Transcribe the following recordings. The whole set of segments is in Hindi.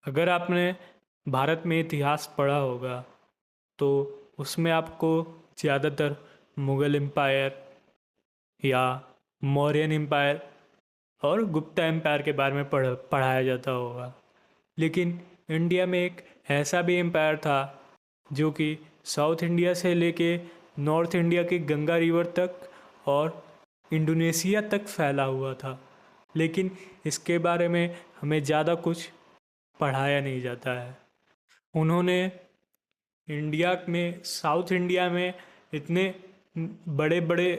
अगर आपने भारत में इतिहास पढ़ा होगा तो उसमें आपको ज़्यादातर मुग़ल एम्पायर या मौर्यन एम्पायर और गुप्ता एम्पायर के बारे में पढ़ाया जाता होगा। लेकिन इंडिया में एक ऐसा भी एम्पायर था जो कि साउथ इंडिया से लेके नॉर्थ इंडिया के गंगा रिवर तक और इंडोनेशिया तक फैला हुआ था, लेकिन इसके बारे में हमें ज़्यादा कुछ पढ़ाया नहीं जाता है। उन्होंने इंडिया में साउथ इंडिया में इतने बड़े बड़े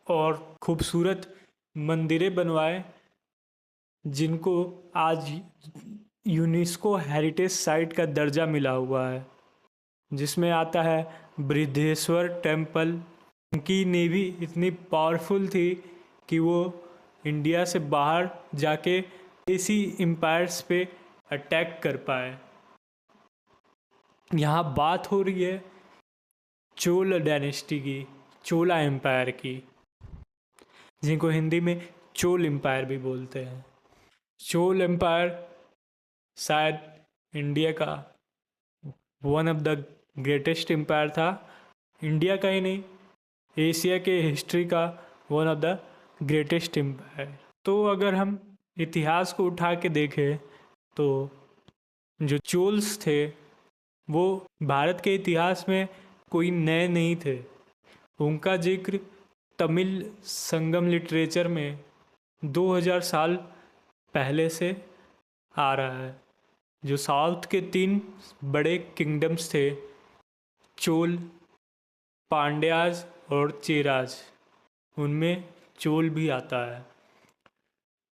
और खूबसूरत मंदिरें बनवाए जिनको आज यूनेस्को हेरिटेज साइट का दर्जा मिला हुआ है, जिसमें आता है बृहदेश्वर टेम्पल। उनकी नेवी इतनी पावरफुल थी कि वो इंडिया से बाहर जाके ऐसी एम्पायर्स पे अटैक कर पाए। यहाँ बात हो रही है चोल डायनेस्टी की, चोला एम्पायर की, जिनको हिंदी में चोल एम्पायर भी बोलते हैं। चोल एम्पायर शायद इंडिया का one of the greatest empire था। इंडिया का ही नहीं, एशिया के हिस्ट्री का one of the greatest empire. तो अगर हम इतिहास को उठा के देखें तो जो चोल्स थे वो भारत के इतिहास में कोई नए नहीं थे। उनका जिक्र तमिल संगम लिटरेचर में 2000 साल पहले से आ रहा है। जो साउथ के 3 बड़े किंगडम्स थे, चोल, पांड्याज और चेराज, उनमें चोल भी आता है।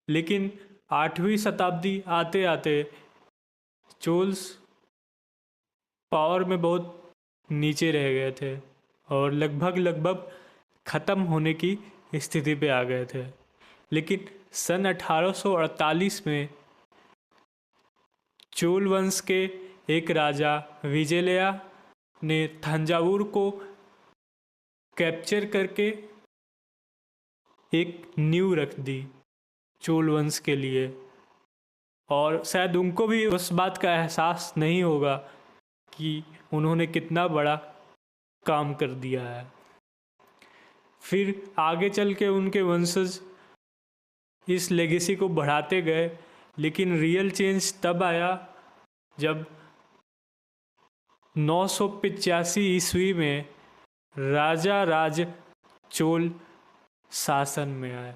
लेकिन 8वीं शताब्दी आते आते चोल्स पावर में बहुत नीचे रह गए थे और लगभग ख़त्म होने की स्थिति पे आ गए थे। लेकिन सन 1848 में चोल वंश के एक राजा विजयलया ने तंजावुर को कैप्चर करके एक नींव रख दी चोल वंश के लिए। और शायद उनको भी उस बात का एहसास नहीं होगा कि उन्होंने कितना बड़ा काम कर दिया है। फिर आगे चल के उनके वंशज इस लेगेसी को बढ़ाते गए, लेकिन रियल चेंज तब आया जब 985 ईस्वी में राजा राज चोल शासन में आए।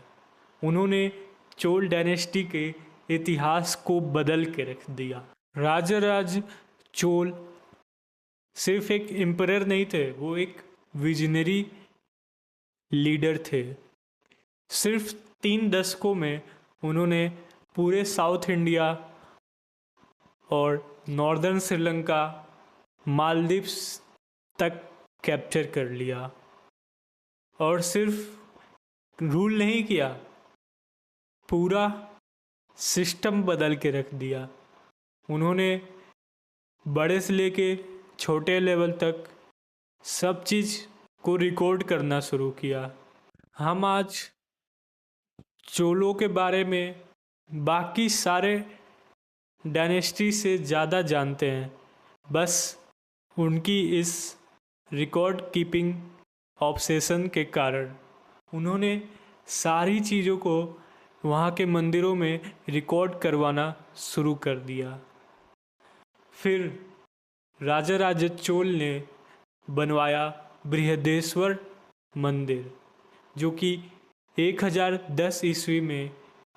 उन्होंने चोल डायनेस्टी के इतिहास को बदल के रख दिया। राजा राज चोल सिर्फ एक एम्परर नहीं थे, वो एक विजनरी लीडर थे। सिर्फ 3 दशकों में उन्होंने पूरे साउथ इंडिया और नॉर्दर्न श्रीलंका, मालदीव्स तक कैप्चर कर लिया। और सिर्फ रूल नहीं किया, पूरा सिस्टम बदल के रख दिया। उन्होंने बड़े से लेके छोटे लेवल तक सब चीज़ को रिकॉर्ड करना शुरू किया। हम आज चोलों के बारे में बाकी सारे डायनेस्टी से ज़्यादा जानते हैं, बस उनकी इस रिकॉर्ड कीपिंग ऑब्सेशन के कारण। उन्होंने सारी चीज़ों को वहाँ के मंदिरों में रिकॉर्ड करवाना शुरू कर दिया। फिर राजा राजा चोल ने बनवाया बृहदेश्वर मंदिर, जो कि 1010 ईस्वी में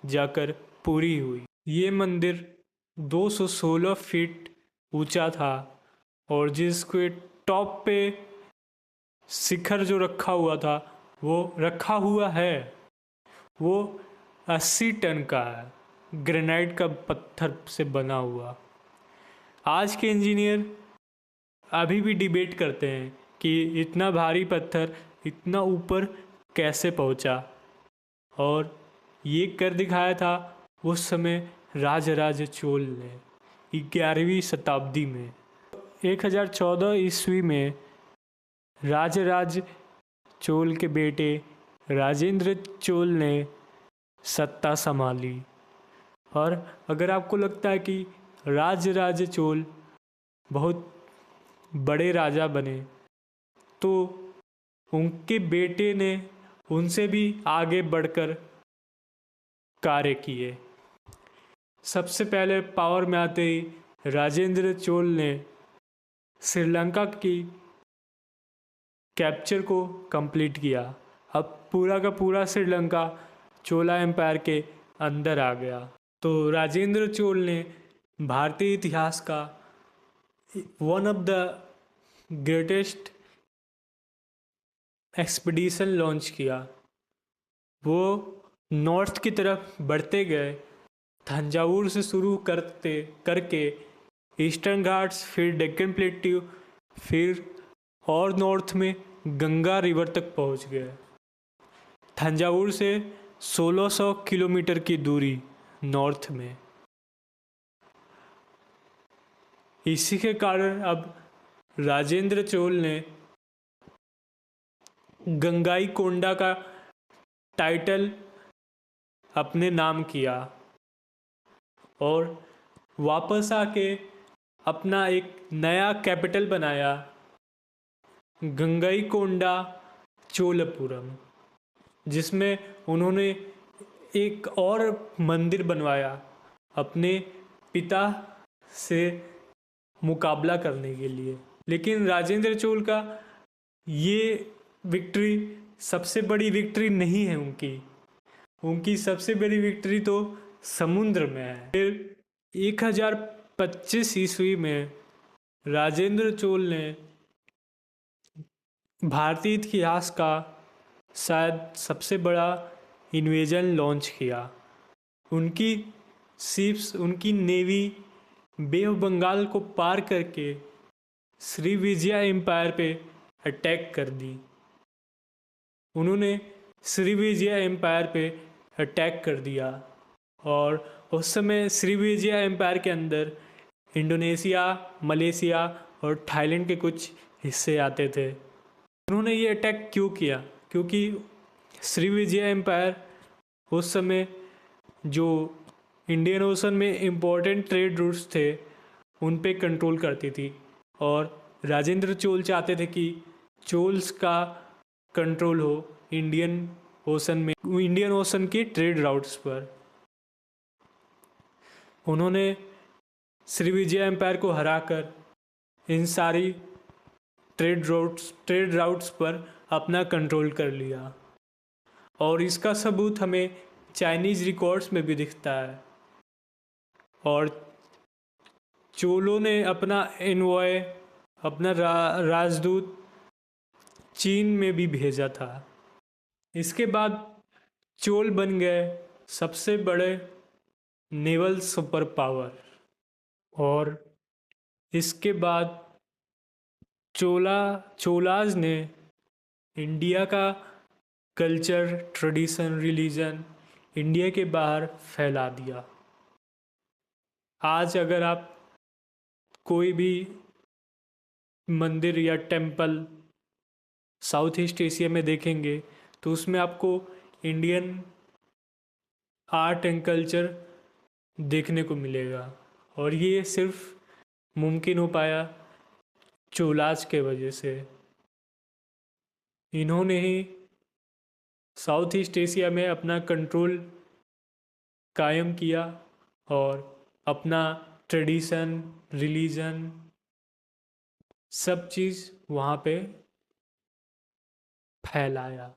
जाकर पूरी हुई। ये मंदिर 216 फीट ऊंचा था और जिसके टॉप पे शिखर जो रखा हुआ था, वो रखा हुआ है, वो 80 टन का है, ग्रेनाइट का पत्थर से बना हुआ। आज के इंजीनियर अभी भी डिबेट करते हैं कि इतना भारी पत्थर इतना ऊपर कैसे पहुंचा, और ये कर दिखाया था उस समय राजराज चोल ने 11वीं शताब्दी में। 1014 ईस्वी में राजराज चोल के बेटे राजेंद्र चोल ने सत्ता संभाली। और अगर आपको लगता है कि राजराज चोल बहुत बड़े राजा बने, तो उनके बेटे ने उनसे भी आगे बढ़कर कार्य किए। सबसे पहले पावर में आते ही राजेंद्र चोल ने श्रीलंका की कैप्चर को कंप्लीट किया। अब पूरा का पूरा श्रीलंका चोला एम्पायर के अंदर आ गया। तो राजेंद्र चोल ने भारतीय इतिहास का one of the greatest expedition launch किया। वो नॉर्थ की तरफ बढ़ते गए, तंजावुर से शुरू करके ईस्टर्न घाट्स, फिर डेक्कन प्लेट्यू, फिर और नॉर्थ में गंगा रिवर तक पहुंच गए। तंजावुर से 1600 किलोमीटर की दूरी नॉर्थ में। इसी के कारण अब राजेंद्र चोल ने गंगाईकोंडा का टाइटल अपने नाम किया और वापस आके अपना एक नया कैपिटल बनाया, गंगाईकोंडा चोलपुरम, जिसमें उन्होंने एक और मंदिर बनवाया अपने पिता से मुकाबला करने के लिए। लेकिन राजेंद्र चोल का ये विक्ट्री सबसे बड़ी विक्ट्री नहीं है उनकी सबसे बड़ी विक्ट्री तो समुद्र में है। फिर 1025 ईस्वी में राजेंद्र चोल ने भारतीय इतिहास का शायद सबसे बड़ा इन्वेजन लॉन्च किया। उनकी शिप्स, उनकी नेवी बे ऑफ बंगाल को पार करके श्रीविजया एम्पायर पे अटैक कर दी। उन्होंने श्रीविजया एम्पायर पे अटैक कर दिया और उस समय श्रीविजया एम्पायर के अंदर इंडोनेशिया, मलेशिया और थाईलैंड के कुछ हिस्से आते थे। उन्होंने ये अटैक क्यों किया? क्योंकि श्रीविजया एम्पायर उस समय जो इंडियन ओशन में इम्पोर्टेंट ट्रेड रूट्स थे उन पे कंट्रोल करती थी और राजेंद्र चोल चाहते थे कि चोल्स का कंट्रोल हो इंडियन ओशन के ट्रेड राउट्स पर। उन्होंने श्रीविजया एम्पायर को हराकर इन सारी ट्रेड राउट्स पर अपना कंट्रोल कर लिया और इसका सबूत हमें चाइनीज़ रिकॉर्ड्स में भी दिखता है। और चोलों ने अपना एनवॉय, अपना राजदूत चीन में भी भेजा था। इसके बाद चोल बन गए सबसे बड़े नेवल सुपर पावर और इसके बाद चोलाज ने इंडिया का कल्चर, ट्रेडिशन, रिलीजन इंडिया के बाहर फैला दिया। आज अगर आप कोई भी मंदिर या टेम्पल साउथ ईस्ट एशिया में देखेंगे तो उसमें आपको इंडियन आर्ट एंड कल्चर देखने को मिलेगा और ये सिर्फ मुमकिन हो पाया चोलाज के वजह से। इन्होंने ही साउथ ईस्ट एशिया में अपना कंट्रोल कायम किया और अपना ट्रेडिशन, रिलीजन सब चीज़ वहाँ पे फैलाया।